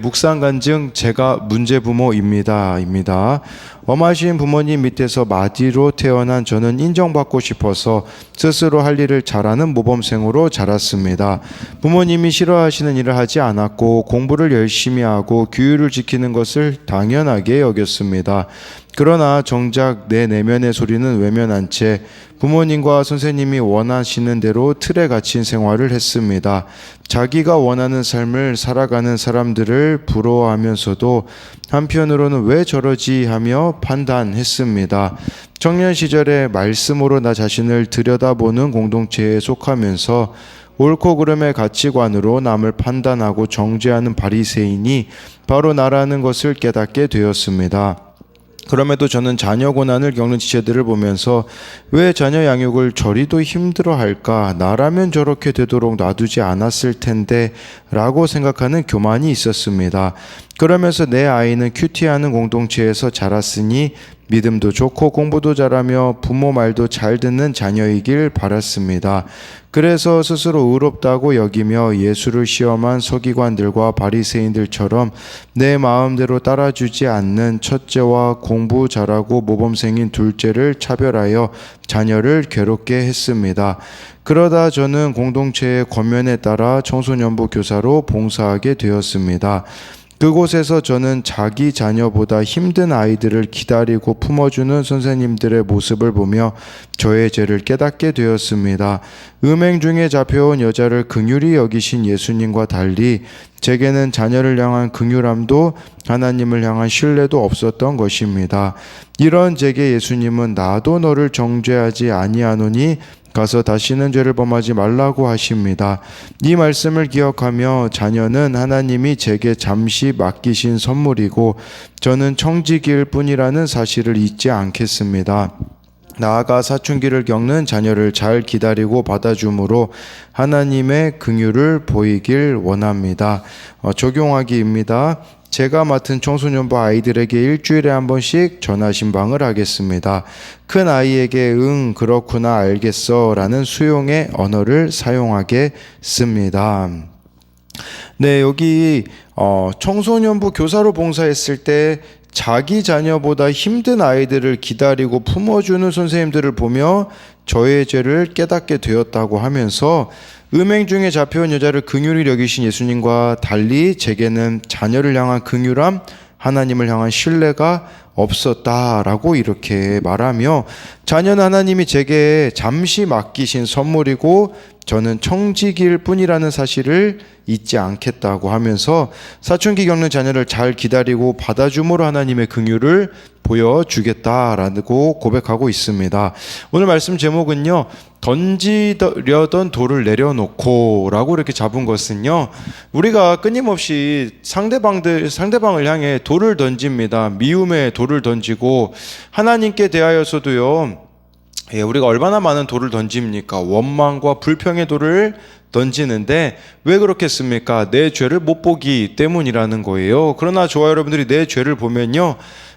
묵상 간증 제가 문제 부모입니다. 엄하신 부모님 밑에서 마디로 태어난 저는 인정받고 싶어서 스스로 할 일을 잘하는 모범생으로 자랐습니다. 부모님이 싫어하시는 일을 하지 않았고 공부를 열심히 하고 규율을 지키는 것을 당연하게 여겼습니다. 그러나 정작 내 내면의 소리는 외면한 채 부모님과 선생님이 원하시는 대로 틀에 갇힌 생활을 했습니다. 자기가 원하는 삶을 살아가는 사람들을 부러워하면서도 한편으로는 왜 저러지 하며 판단했습니다. 청년 시절에 말씀으로 나 자신을 들여다보는 공동체에 속하면서 옳고 그름의 가치관으로 남을 판단하고 정죄하는 바리새인이 바로 나라는 것을 깨닫게 되었습니다. 그럼에도 저는 자녀 고난을 겪는 지체들을 보면서 왜 자녀 양육을 저리도 힘들어 할까? 나라면 저렇게 되도록 놔두지 않았을 텐데 라고 생각하는 교만이 있었습니다. 그러면서 내 아이는 큐티하는 공동체에서 자랐으니 믿음도 좋고 공부도 잘하며 부모 말도 잘 듣는 자녀이길 바랐습니다. 그래서 스스로 의롭다고 여기며 예수를 시험한 서기관들과 바리새인들처럼 내 마음대로 따라주지 않는 첫째와 공부 잘하고 모범생인 둘째를 차별하여 자녀를 괴롭게 했습니다. 그러다 저는 공동체의 권면에 따라 청소년부 교사로 봉사하게 되었습니다. 그곳에서 저는 자기 자녀보다 힘든 아이들을 기다리고 품어주는 선생님들의 모습을 보며 저의 죄를 깨닫게 되었습니다. 음행 중에 잡혀온 여자를 긍휼히 여기신 예수님과 달리 제게는 자녀를 향한 긍휼함도 하나님을 향한 신뢰도 없었던 것입니다. 이런 제게 예수님은 나도 너를 정죄하지 아니하노니 가서 다시는 죄를 범하지 말라고 하십니다. 이 말씀을 기억하며 자녀는 하나님이 제게 잠시 맡기신 선물이고 저는 청지기일 뿐이라는 사실을 잊지 않겠습니다. 나아가 사춘기를 겪는 자녀를 잘 기다리고 받아줌으로 하나님의 긍휼을 보이길 원합니다. 적용하기입니다. 제가 맡은 청소년부 아이들에게 일주일에 한 번씩 전화 신방을 하겠습니다. 큰 아이에게 응 그렇구나 알겠어 라는 수용의 언어를 사용하겠습니다. 네, 여기 청소년부 교사로 봉사했을 때 자기 자녀보다 힘든 아이들을 기다리고 품어주는 선생님들을 보며 저의 죄를 깨닫게 되었다고 하면서 음행 중에 잡혀온 여자를 긍휼히 여기신 예수님과 달리 제게는 자녀를 향한 긍휼함, 하나님을 향한 신뢰가 없었다라고 이렇게 말하며 자녀는 하나님이 제게 잠시 맡기신 선물이고 저는 청지기일 뿐이라는 사실을 잊지 않겠다고 하면서 사춘기 겪는 자녀를 잘 기다리고 받아줌으로 하나님의 긍휼을 보여주겠다라고 고백하고 있습니다. 오늘 말씀 제목은요, 던지려던 돌을 내려놓고 라고 이렇게 잡은 것은요, 우리가 끊임없이 상대방을 향해 돌을 던집니다. 미움의 돌을 던지고 하나님께 대하여서도요, 우리가 얼마나 많은 돌을 던집니까? 원망과 불평의 돌을 던지는데 왜 그렇겠습니까? 내 죄를 못 보기 때문이라는 거예요. 그러나 저와 여러분들이 내 죄를 보면요,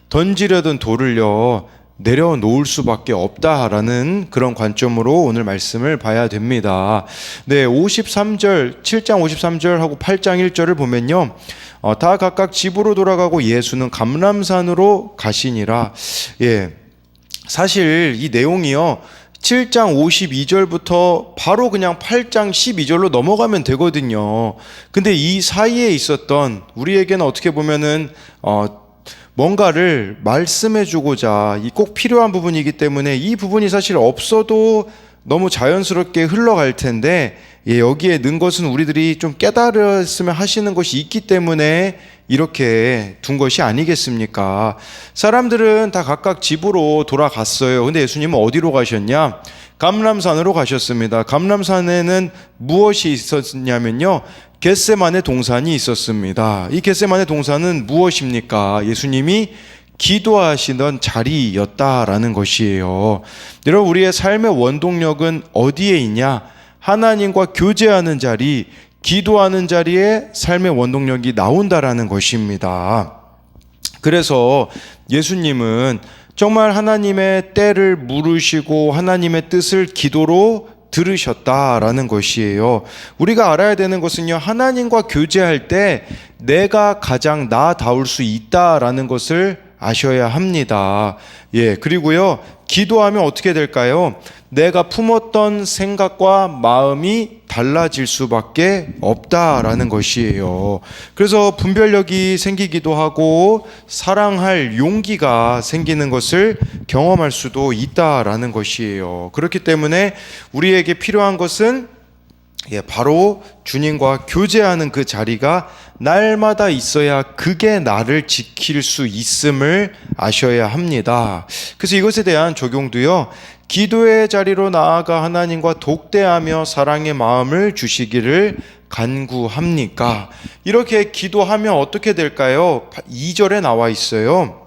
던지려던 돌을요 내려놓을 수밖에 없다라는 그런 관점으로 오늘 말씀을 봐야 됩니다. 네, 7장 53절하고 8장 1절을 보면요, 다 각각 집으로 돌아가고 예수는 감람산으로 가시니라. 사실 이 내용이요 7장 52절부터 바로 그냥 8장 12절로 넘어가면 되거든요. 근데 이 사이에 있었던, 우리에게는 어떻게 보면은 뭔가를 말씀해 주고자 꼭 필요한 부분이기 때문에 이 부분이 사실 없어도 너무 자연스럽게 흘러갈 텐데, 여기에 넣은 것은 우리들이 좀 깨달았으면 하시는 것이 있기 때문에 이렇게 둔 것이 아니겠습니까? 사람들은 다 각각 집으로 돌아갔어요. 근데 예수님은 어디로 가셨냐? 감람산으로 가셨습니다. 감람산에는 무엇이 있었냐면요, 겟세마네 동산이 있었습니다. 이 겟세마네 동산은 무엇입니까? 예수님이 기도하시던 자리였다라는 것이에요. 여러분, 우리의 삶의 원동력은 어디에 있냐? 하나님과 교제하는 자리, 기도하는 자리에 삶의 원동력이 나온다라는 것입니다. 그래서 예수님은 정말 하나님의 때를 물으시고 하나님의 뜻을 기도로 들으셨다라는 것이에요. 우리가 알아야 되는 것은요, 하나님과 교제할 때 내가 가장 나다울 수 있다라는 것을 아셔야 합니다. 그리고요, 기도하면 어떻게 될까요? 내가 품었던 생각과 마음이 달라질 수밖에 없다라는 것이에요. 그래서 분별력이 생기기도 하고 사랑할 용기가 생기는 것을 경험할 수도 있다라는 것이에요. 그렇기 때문에 우리에게 필요한 것은 바로 주님과 교제하는 그 자리가 날마다 있어야 그게 나를 지킬 수 있음을 아셔야 합니다. 그래서 이것에 대한 적용도요, 기도의 자리로 나아가 하나님과 독대하며 사랑의 마음을 주시기를 간구합니까? 이렇게 기도하면 어떻게 될까요? 2절에 나와 있어요.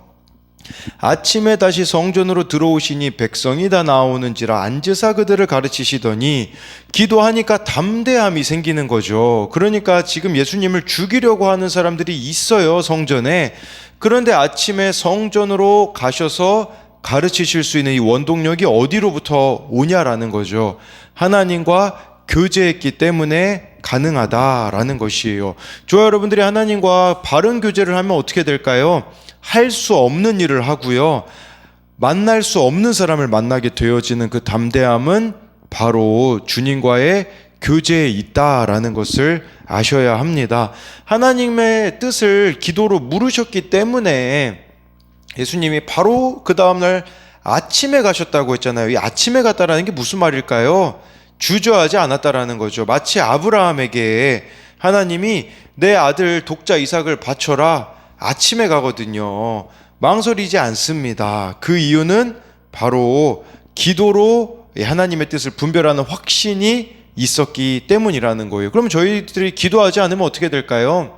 아침에 다시 성전으로 들어오시니 백성이 다 나오는지라 앉으사 그들을 가르치시더니, 기도하니까 담대함이 생기는 거죠. 그러니까 지금 예수님을 죽이려고 하는 사람들이 있어요, 성전에. 그런데 아침에 성전으로 가셔서 가르치실 수 있는 이 원동력이 어디로부터 오냐라는 거죠. 하나님과 교제했기 때문에 가능하다라는 것이에요. 저와 여러분들이 하나님과 바른 교제를 하면 어떻게 될까요? 할 수 없는 일을 하고요, 만날 수 없는 사람을 만나게 되어지는 그 담대함은 바로 주님과의 교제에 있다라는 것을 아셔야 합니다. 하나님의 뜻을 기도로 물으셨기 때문에 예수님이 바로 그 다음날 아침에 가셨다고 했잖아요. 이 아침에 갔다라는 게 무슨 말일까요? 주저하지 않았다라는 거죠. 마치 아브라함에게 하나님이 내 아들 독자 이삭을 바쳐라, 아침에 가거든요. 망설이지 않습니다. 그 이유는 바로 기도로 하나님의 뜻을 분별하는 확신이 있었기 때문이라는 거예요. 그럼 저희들이 기도하지 않으면 어떻게 될까요?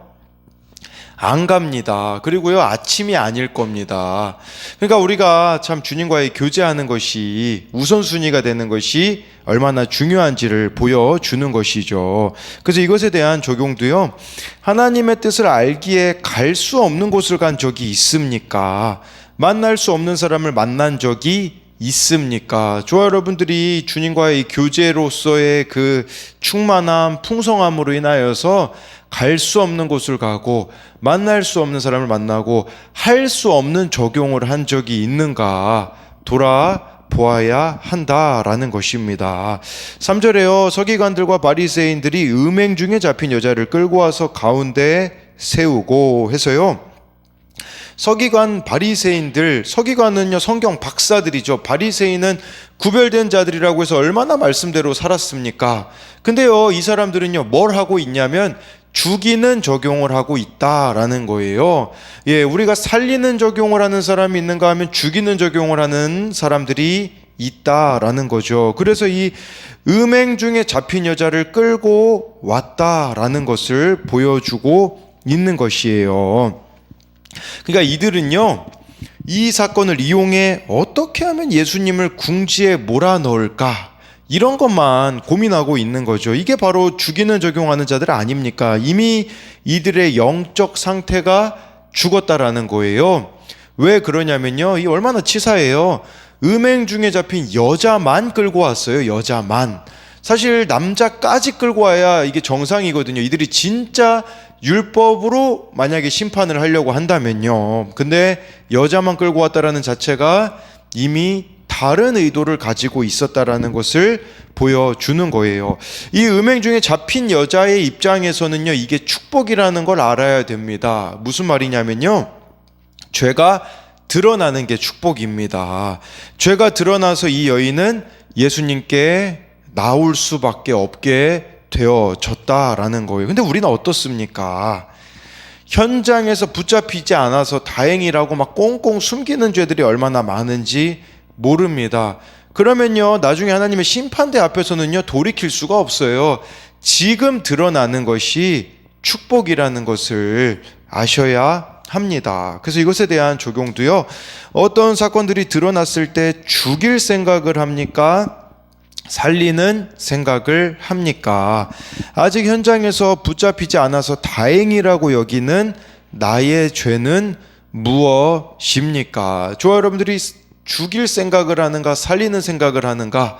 안 갑니다. 그리고요, 아침이 아닐 겁니다. 그러니까 우리가 참 주님과의 교제하는 것이 우선순위가 되는 것이 얼마나 중요한지를 보여주는 것이죠. 그래서 이것에 대한 적용도요, 하나님의 뜻을 알기에 갈 수 없는 곳을 간 적이 있습니까? 만날 수 없는 사람을 만난 적이 있습니까? 저와 여러분들이 주님과의 교제로서의 그 충만함, 풍성함으로 인하여서 갈 수 없는 곳을 가고 만날 수 없는 사람을 만나고 할 수 없는 적용을 한 적이 있는가 돌아보아야 한다라는 것입니다. 3절에요. 서기관들과 바리새인들이 음행 중에 잡힌 여자를 끌고 와서 가운데 세우고 해서요. 서기관, 바리새인들, 서기관은요 성경 박사들이죠. 바리새인은 구별된 자들이라고 해서 얼마나 말씀대로 살았습니까? 근데요, 이 사람들은요 뭘 하고 있냐면 죽이는 적용을 하고 있다라는 거예요. 우리가 살리는 적용을 하는 사람이 있는가 하면 죽이는 적용을 하는 사람들이 있다라는 거죠. 그래서 이 음행 중에 잡힌 여자를 끌고 왔다라는 것을 보여주고 있는 것이에요. 그러니까 이들은요, 이 사건을 이용해 어떻게 하면 예수님을 궁지에 몰아넣을까, 이런 것만 고민하고 있는 거죠. 이게 바로 죽이는 적용하는 자들 아닙니까? 이미 이들의 영적 상태가 죽었다라는 거예요. 왜 그러냐면요, 이 얼마나 치사해요. 음행 중에 잡힌 여자만 끌고 왔어요. 여자만. 사실 남자까지 끌고 와야 이게 정상이거든요. 이들이 진짜 율법으로 만약에 심판을 하려고 한다면요. 근데 여자만 끌고 왔다라는 자체가 이미 다른 의도를 가지고 있었다라는 것을 보여주는 거예요. 이 음행 중에 잡힌 여자의 입장에서는요, 이게 축복이라는 걸 알아야 됩니다. 무슨 말이냐면요, 죄가 드러나는 게 축복입니다. 죄가 드러나서 이 여인은 예수님께 나올 수밖에 없게 되어졌다라는 거예요. 근데 우리는 어떻습니까? 현장에서 붙잡히지 않아서 다행이라고 막 꽁꽁 숨기는 죄들이 얼마나 많은지 모릅니다. 그러면요, 나중에 하나님의 심판대 앞에서는요 돌이킬 수가 없어요. 지금 드러나는 것이 축복이라는 것을 아셔야 합니다. 그래서 이것에 대한 적용도요, 어떤 사건들이 드러났을 때 죽일 생각을 합니까? 살리는 생각을 합니까? 아직 현장에서 붙잡히지 않아서 다행이라고 여기는 나의 죄는 무엇입니까? 저와 여러분들이 죽일 생각을 하는가, 살리는 생각을 하는가,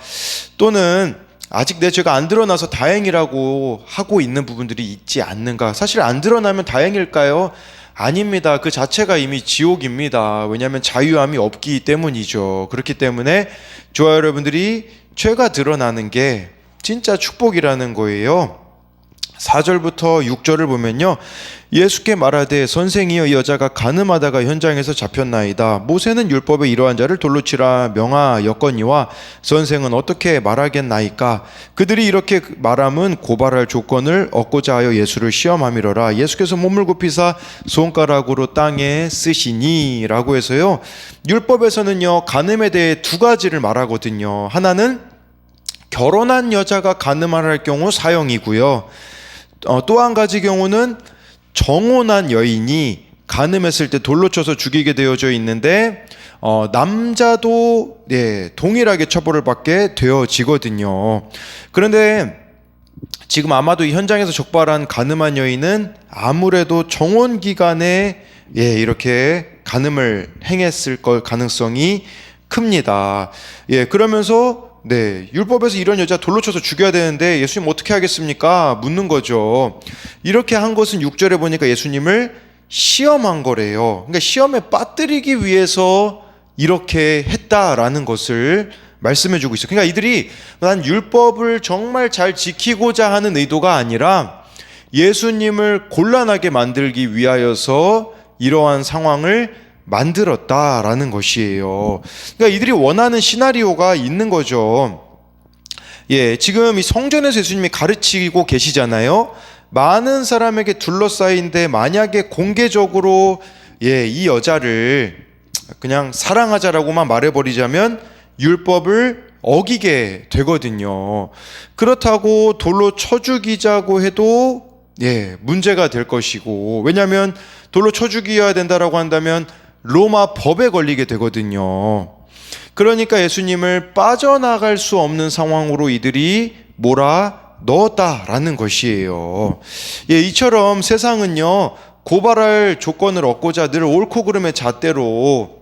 또는 아직 내 죄가 안 드러나서 다행이라고 하고 있는 부분들이 있지 않는가? 사실 안 드러나면 다행일까요? 아닙니다. 그 자체가 이미 지옥입니다. 왜냐하면 자유함이 없기 때문이죠. 그렇기 때문에 저와 여러분들이 죄가 드러나는 게 진짜 축복이라는 거예요. 4절부터 6절을 보면요, 예수께 말하되 선생이여 이 여자가 가늠하다가 현장에서 잡혔나이다. 모세는 율법에 이러한 자를 돌로 치라 명하였거니와 선생은 어떻게 말하겠나이까? 그들이 이렇게 말함은 고발할 조건을 얻고자 하여 예수를 시험함이러라. 예수께서 몸을 굽히사 손가락으로 땅에 쓰시니 라고 해서요, 율법에서는요 간음에 대해 두 가지를 말하거든요. 하나는 결혼한 여자가 간음을 할 경우 사형이고요, 또 한 가지 경우는 정혼한 여인이 간음했을 때 돌로 쳐서 죽이게 되어져 있는데 남자도 동일하게 처벌을 받게 되어지거든요. 그런데 지금 아마도 이 현장에서 적발한 간음한 여인은 아무래도 정혼 기간에 이렇게 간음을 행했을 걸 가능성이 큽니다. 그러면서 율법에서 이런 여자 돌로 쳐서 죽여야 되는데 예수님 어떻게 하겠습니까? 묻는 거죠. 이렇게 한 것은 6절에 보니까 예수님을 시험한 거래요. 그러니까 시험에 빠뜨리기 위해서 이렇게 했다라는 것을 말씀해주고 있어요. 그러니까 이들이 난 율법을 정말 잘 지키고자 하는 의도가 아니라 예수님을 곤란하게 만들기 위하여서 이러한 상황을 만들었다라는 것이에요. 그러니까 이들이 원하는 시나리오가 있는 거죠. 지금 이 성전에서 예수님이 가르치고 계시잖아요. 많은 사람에게 둘러싸인데 만약에 공개적으로 이 여자를 그냥 사랑하자라고만 말해버리자면 율법을 어기게 되거든요. 그렇다고 돌로 쳐 죽이자고 해도 문제가 될 것이고, 왜냐하면 돌로 쳐 죽여야 된다라고 한다면 로마 법에 걸리게 되거든요. 그러니까 예수님을 빠져나갈 수 없는 상황으로 이들이 몰아 넣었다라는 것이에요. 이처럼 세상은요 고발할 조건을 얻고자 늘 옳고 그름의 잣대로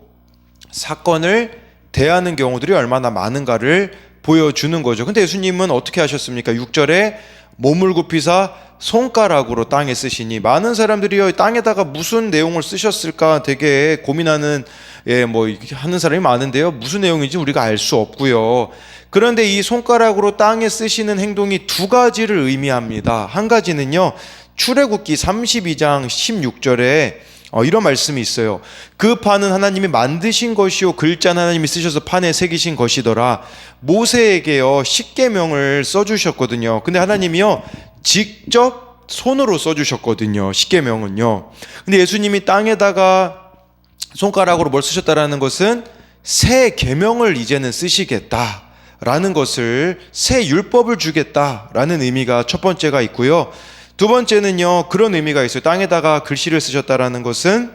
사건을 대하는 경우들이 얼마나 많은가를 보여주는 거죠. 근데 예수님은 어떻게 하셨습니까? 6절에 몸을 굽히사 손가락으로 땅에 쓰시니, 많은 사람들이요 땅에다가 무슨 내용을 쓰셨을까 되게 고민하는 하는 사람이 많은데요, 무슨 내용인지 우리가 알 수 없고요. 그런데 이 손가락으로 땅에 쓰시는 행동이 두 가지를 의미합니다. 한 가지는요, 출애굽기 32장 16절에 이런 말씀이 있어요. 그 판은 하나님이 만드신 것이요 글자는 하나님이 쓰셔서 판에 새기신 것이더라. 모세에게요 십계명을 써주셨거든요. 근데 하나님이요 직접 손으로 써주셨거든요, 십계명은요. 근데 예수님이 땅에다가 손가락으로 뭘 쓰셨다라는 것은 새 계명을 이제는 쓰시겠다라는 것을, 새 율법을 주겠다라는 의미가 첫 번째가 있고요. 두 번째는요 그런 의미가 있어요. 땅에다가 글씨를 쓰셨다라는 것은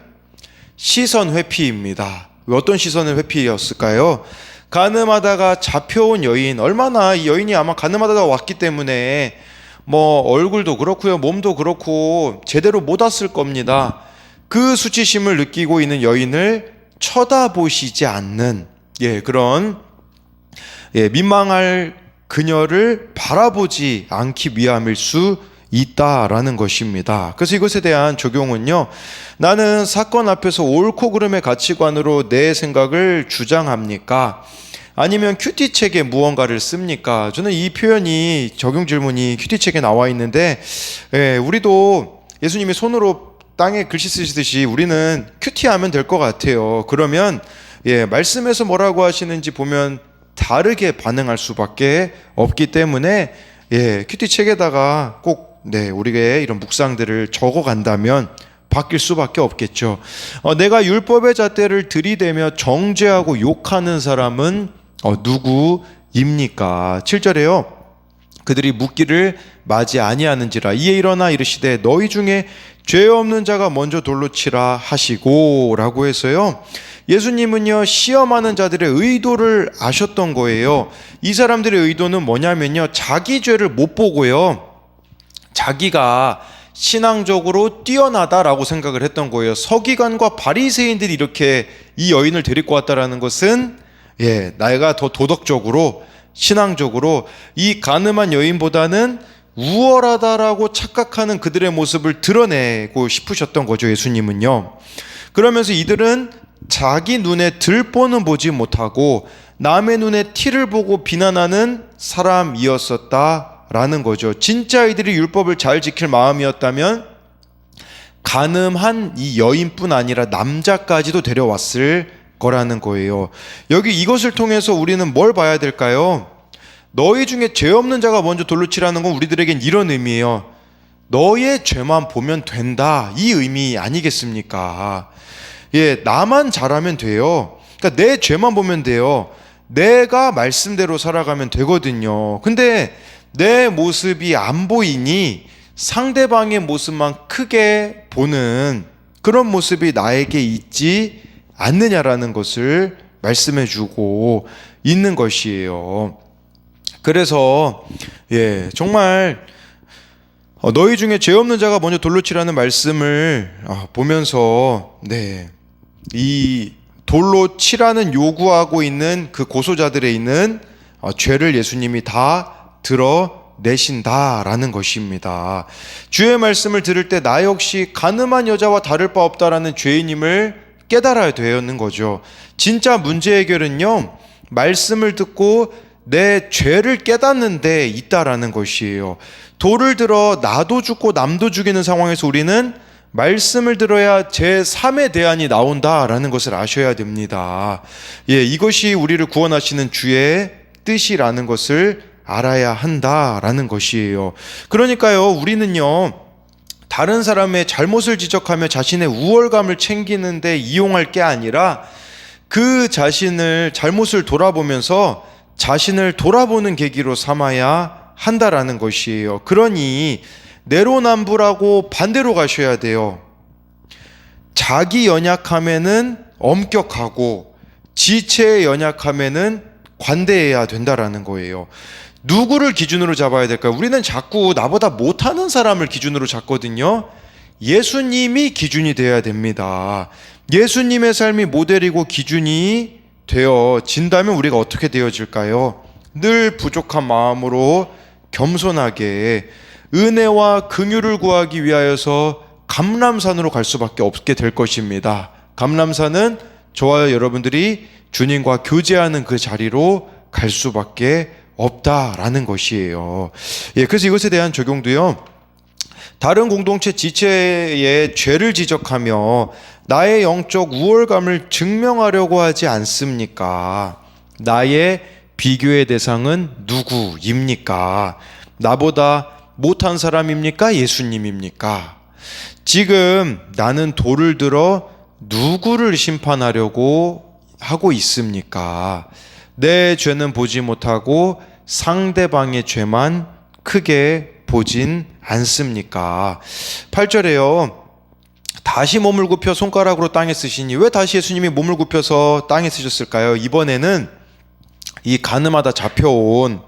시선 회피입니다. 어떤 시선의 회피였을까요? 간음하다가 잡혀온 여인, 얼마나 이 여인이 아마 간음하다가 왔기 때문에 얼굴도 그렇고요 몸도 그렇고 제대로 못 왔을 겁니다. 그 수치심을 느끼고 있는 여인을 쳐다보시지 않는 그런 민망할 그녀를 바라보지 않기 위함일 수 있다라는 것입니다. 그래서 이것에 대한 적용은요, 나는 사건 앞에서 옳고 그름의 가치관으로 내 생각을 주장합니까? 아니면 큐티책에 무언가를 씁니까? 저는 이 표현이, 적용 질문이 큐티책에 나와 있는데, 우리도 예수님이 손으로 땅에 글씨 쓰시듯이 우리는 큐티하면 될 것 같아요. 그러면 말씀에서 뭐라고 하시는지 보면 다르게 반응할 수밖에 없기 때문에 큐티책에다가 꼭 우리의 이런 묵상들을 적어간다면 바뀔 수밖에 없겠죠. 내가 율법의 잣대를 들이대며 정죄하고 욕하는 사람은 누구입니까? 7절에요. 그들이 묻기를 마지 아니하는지라 이에 일어나 이르시되 너희 중에 죄 없는 자가 먼저 돌로 치라 하시고 라고 해서요, 예수님은요 시험하는 자들의 의도를 아셨던 거예요. 이 사람들의 의도는 뭐냐면요, 자기 죄를 못 보고요 자기가 신앙적으로 뛰어나다라고 생각을 했던 거예요. 서기관과 바리새인들이 이렇게 이 여인을 데리고 왔다라는 것은 내가 더 도덕적으로 신앙적으로 이 가늠한 여인보다는 우월하다라고 착각하는 그들의 모습을 드러내고 싶으셨던 거죠, 예수님은요. 그러면서 이들은 자기 눈에 들보는 보지 못하고 남의 눈에 티를 보고 비난하는 사람이었었다라는 거죠. 진짜 이들이 율법을 잘 지킬 마음이었다면 가늠한 이 여인뿐 아니라 남자까지도 데려왔을 거라는 거예요. 여기 이것을 통해서 우리는 뭘 봐야 될까요? 너희 중에 죄 없는 자가 먼저 돌로 치라는 건 우리들에겐 이런 의미예요. 너의 죄만 보면 된다, 이 의미 아니겠습니까? 예, 나만 잘하면 돼요. 그러니까 내 죄만 보면 돼요. 내가 말씀대로 살아가면 되거든요. 근데 내 모습이 안 보이니 상대방의 모습만 크게 보는 그런 모습이 나에게 있지 않느냐라는 것을 말씀해 주고 있는 것이에요. 그래서 정말 너희 중에 죄 없는 자가 먼저 돌로 치라는 말씀을 보면서 이 돌로 치라는 요구하고 있는 그 고소자들에 있는 죄를 예수님이 다 드러내신다라는 것입니다. 주의 말씀을 들을 때 나 역시 가늠한 여자와 다를 바 없다라는 죄인임을 깨달아야 되는 거죠. 진짜 문제 해결은요, 말씀을 듣고 내 죄를 깨닫는 데 있다라는 것이에요. 돌을 들어 나도 죽고 남도 죽이는 상황에서 우리는 말씀을 들어야 제3의 대안이 나온다라는 것을 아셔야 됩니다. 이것이 우리를 구원하시는 주의 뜻이라는 것을 알아야 한다라는 것이에요. 그러니까요, 우리는요, 다른 사람의 잘못을 지적하며 자신의 우월감을 챙기는데 이용할 게 아니라 그 자신을 잘못을 돌아보면서 자신을 돌아보는 계기로 삼아야 한다라는 것이에요. 그러니 내로남불하고 반대로 가셔야 돼요. 자기 연약함에는 엄격하고 지체의 연약함에는 관대해야 된다라는 거예요. 누구를 기준으로 잡아야 될까요? 우리는 자꾸 나보다 못하는 사람을 기준으로 잡거든요. 예수님이 기준이 되어야 됩니다. 예수님의 삶이 모델이고 기준이 되어진다면 우리가 어떻게 되어질까요? 늘 부족한 마음으로 겸손하게 은혜와 긍휼을 구하기 위하여서 감람산으로 갈 수밖에 없게 될 것입니다. 감람산은 저와 여러분들이 주님과 교제하는 그 자리로 갈 수밖에 없다라는 것이에요. 그래서 이것에 대한 적용도요, 다른 공동체 지체의 죄를 지적하며 나의 영적 우월감을 증명하려고 하지 않습니까? 나의 비교의 대상은 누구입니까? 나보다 못한 사람입니까? 예수님입니까? 지금 나는 돌을 들어 누구를 심판하려고 하고 있습니까? 내 죄는 보지 못하고 상대방의 죄만 크게 보진 않습니까? 8절에요. 다시 몸을 굽혀 손가락으로 땅에 쓰시니, 왜 다시 예수님이 몸을 굽혀서 땅에 쓰셨을까요? 이번에는 이 가늠하다 잡혀온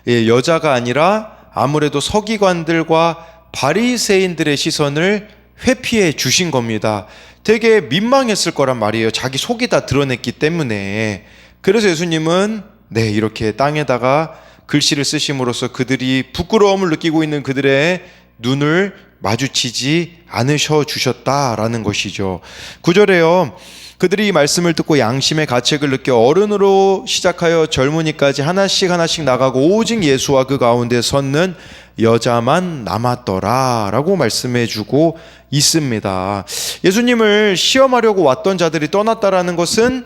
여자가 아니라 아무래도 서기관들과 바리새인들의 시선을 회피해 주신 겁니다. 되게 민망했을 거란 말이에요. 자기 속이 다 드러냈기 때문에. 그래서 예수님은 이렇게 땅에다가 글씨를 쓰심으로써 그들이 부끄러움을 느끼고 있는 그들의 눈을 마주치지 않으셔 주셨다라는 것이죠. 9절에요. 그들이 이 말씀을 듣고 양심의 가책을 느껴 어른으로 시작하여 젊은이까지 하나씩 나가고 오직 예수와 그 가운데 섰는 여자만 남았더라 라고 말씀해 주고 있습니다. 예수님을 시험하려고 왔던 자들이 떠났다라는 것은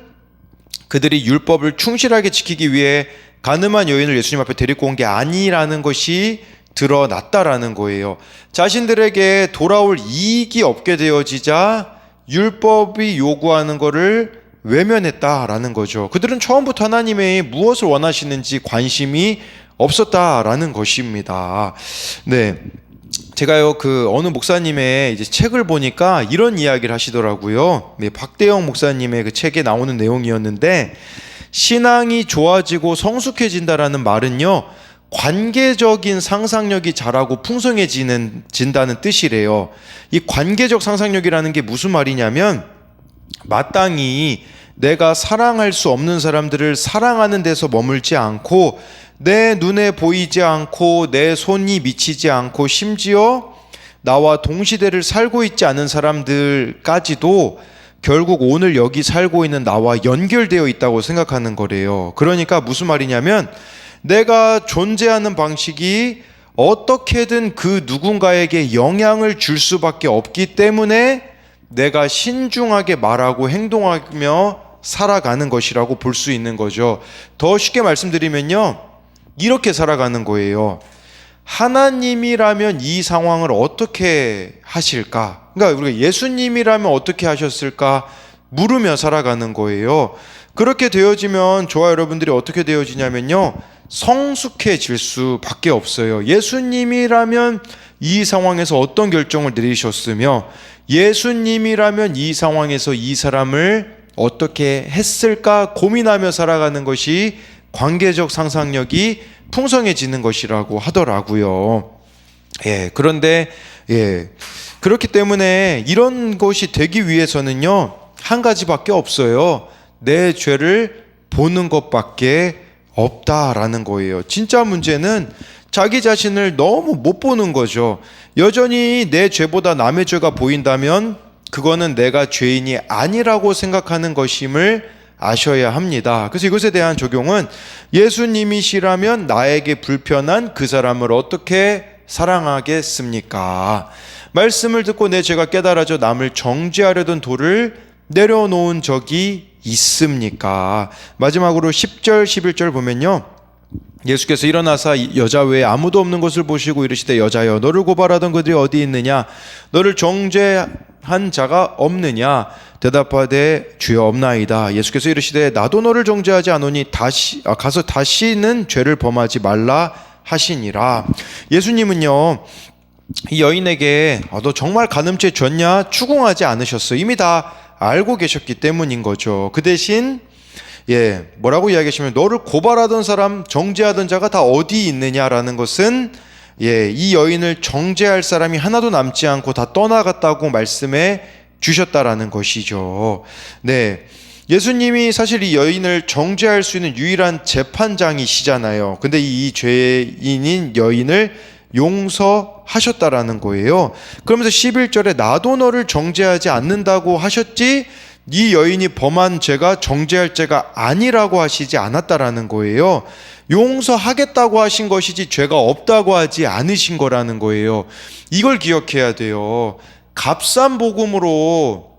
그들이 율법을 충실하게 지키기 위해 가늠한 여인을 예수님 앞에 데리고 온 게 아니라는 것이 드러났다라는 거예요. 자신들에게 돌아올 이익이 없게 되어지자 율법이 요구하는 것을 외면했다라는 거죠. 그들은 처음부터 하나님의 무엇을 원하시는지 관심이 없었다라는 것입니다. 제가요, 어느 목사님의 이제 책을 보니까 이런 이야기를 하시더라고요. 박대영 목사님의 그 책에 나오는 내용이었는데, 신앙이 좋아지고 성숙해진다라는 말은요, 관계적인 상상력이 자라고 풍성해진다는 뜻이래요. 이 관계적 상상력이라는 게 무슨 말이냐면, 마땅히 내가 사랑할 수 없는 사람들을 사랑하는 데서 머물지 않고 내 눈에 보이지 않고 내 손이 미치지 않고 심지어 나와 동시대를 살고 있지 않은 사람들까지도 결국 오늘 여기 살고 있는 나와 연결되어 있다고 생각하는 거래요. 그러니까 무슨 말이냐면 내가 존재하는 방식이 어떻게든 그 누군가에게 영향을 줄 수밖에 없기 때문에 내가 신중하게 말하고 행동하며 살아가는 것이라고 볼 수 있는 거죠. 더 쉽게 말씀드리면요, 이렇게 살아가는 거예요. 하나님이라면 이 상황을 어떻게 하실까? 그러니까 우리가 예수님이라면 어떻게 하셨을까? 물으며 살아가는 거예요. 그렇게 되어지면 저와 여러분들이 어떻게 되어지냐면요, 성숙해질 수밖에 없어요. 예수님이라면 이 상황에서 어떤 결정을 내리셨으며 예수님이라면 이 상황에서 이 사람을 어떻게 했을까 고민하며 살아가는 것이 관계적 상상력이 풍성해지는 것이라고 하더라고요. 그런데 그렇기 때문에 이런 것이 되기 위해서는요, 한 가지밖에 없어요. 내 죄를 보는 것밖에 없다라는 거예요. 진짜 문제는 자기 자신을 너무 못 보는 거죠. 여전히 내 죄보다 남의 죄가 보인다면 그거는 내가 죄인이 아니라고 생각하는 것임을 아셔야 합니다. 그래서 이것에 대한 적용은 예수님이시라면 나에게 불편한 그 사람을 어떻게 사랑하겠습니까? 말씀을 듣고 내 죄가 깨달아져 남을 정죄하려던 돌을 내려놓은 적이 있습니까? 마지막으로 10절 11절 보면요, 예수께서 일어나사 여자 외에 아무도 없는 것을 보시고 이르시되 여자여 너를 고발하던 그들이 어디 있느냐? 너를 정죄한 자가 없느냐? 대답하되 주여 없나이다. 예수께서 이르시되 나도 너를 정죄하지 않으니 가서 다시는 죄를 범하지 말라 하시니라. 예수님은요, 이 여인에게 너 정말 간음죄 졌냐? 추궁하지 않으셨어요. 이미 다 알고 계셨기 때문인 거죠. 그 대신 뭐라고 이야기하시면 너를 고발하던 사람, 정죄하던 자가 다 어디 있느냐라는 것은 이 여인을 정죄할 사람이 하나도 남지 않고 다 떠나갔다고 말씀해 주셨다라는 것이죠. 예수님이 사실 이 여인을 정죄할 수 있는 유일한 재판장이시잖아요. 근데 이 죄인인 여인을 용서하셨다라는 거예요. 그러면서 11절에 나도 너를 정죄하지 않는다고 하셨지 이 여인이 범한 죄가 정죄할 죄가 아니라고 하시지 않았다라는 거예요. 용서하겠다고 하신 것이지 죄가 없다고 하지 않으신 거라는 거예요. 이걸 기억해야 돼요. 값싼 복음으로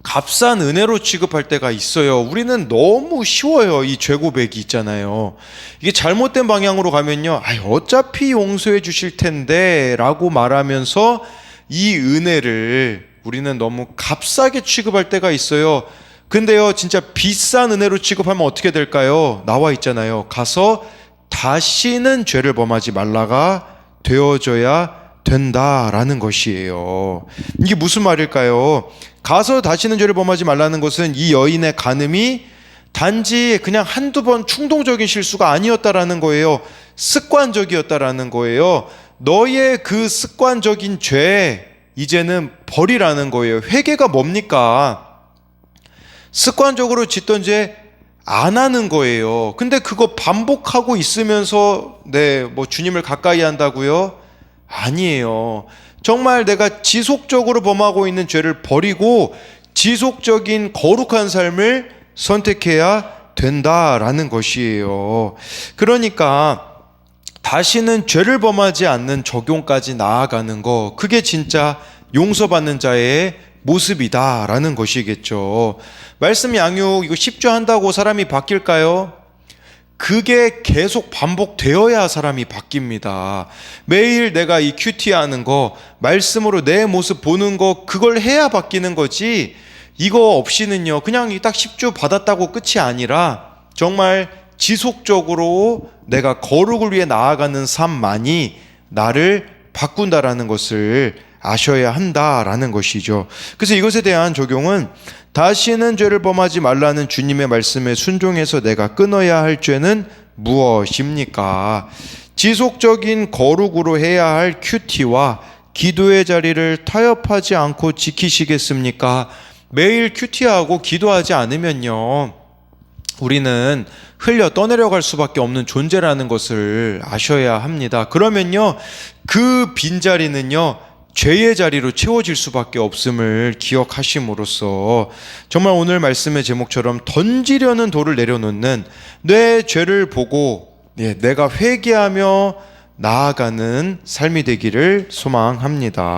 값싼 은혜로 취급할 때가 있어요. 우리는 너무 쉬워요. 이 죄 고백이 있잖아요. 이게 잘못된 방향으로 가면요, 어차피 용서해 주실 텐데 라고 말하면서 이 은혜를 우리는 너무 값싸게 취급할 때가 있어요. 근데요, 진짜 비싼 은혜로 취급하면 어떻게 될까요? 나와 있잖아요. 가서 다시는 죄를 범하지 말라가 되어져야 된다라는 것이에요. 이게 무슨 말일까요? 가서 다시는 죄를 범하지 말라는 것은 이 여인의 간음이 단지 그냥 한두 번 충동적인 실수가 아니었다라는 거예요. 습관적이었다라는 거예요. 너의 그 습관적인 죄 이제는 버리라는 거예요. 회개가 뭡니까? 습관적으로 짓던 죄 안 하는 거예요. 근데 그거 반복하고 있으면서 주님을 가까이 한다고요? 아니에요. 정말 내가 지속적으로 범하고 있는 죄를 버리고 지속적인 거룩한 삶을 선택해야 된다라는 것이에요. 그러니까 다시는 죄를 범하지 않는 적용까지 나아가는 거, 그게 진짜 용서받는 자의 모습이다라는 것이겠죠. 말씀 양육 이거 10조 한다고 사람이 바뀔까요? 그게 계속 반복되어야 사람이 바뀝니다. 매일 내가 이 큐티하는 거, 말씀으로 내 모습 보는 거, 그걸 해야 바뀌는 거지, 이거 없이는요 그냥 딱 10조 받았다고 끝이 아니라 정말 지속적으로 내가 거룩을 위해 나아가는 삶만이 나를 바꾼다라는 것을 아셔야 한다라는 것이죠. 그래서 이것에 대한 적용은 다시는 죄를 범하지 말라는 주님의 말씀에 순종해서 내가 끊어야 할 죄는 무엇입니까? 지속적인 거룩으로 해야 할 큐티와 기도의 자리를 타협하지 않고 지키시겠습니까? 매일 큐티하고 기도하지 않으면요, 우리는 흘려 떠내려갈 수밖에 없는 존재라는 것을 아셔야 합니다. 그러면요, 그 빈자리는요, 죄의 자리로 채워질 수밖에 없음을 기억하심으로써 정말 오늘 말씀의 제목처럼 던지려는 돌을 내려놓는, 내 죄를 보고 내가 회개하며 나아가는 삶이 되기를 소망합니다.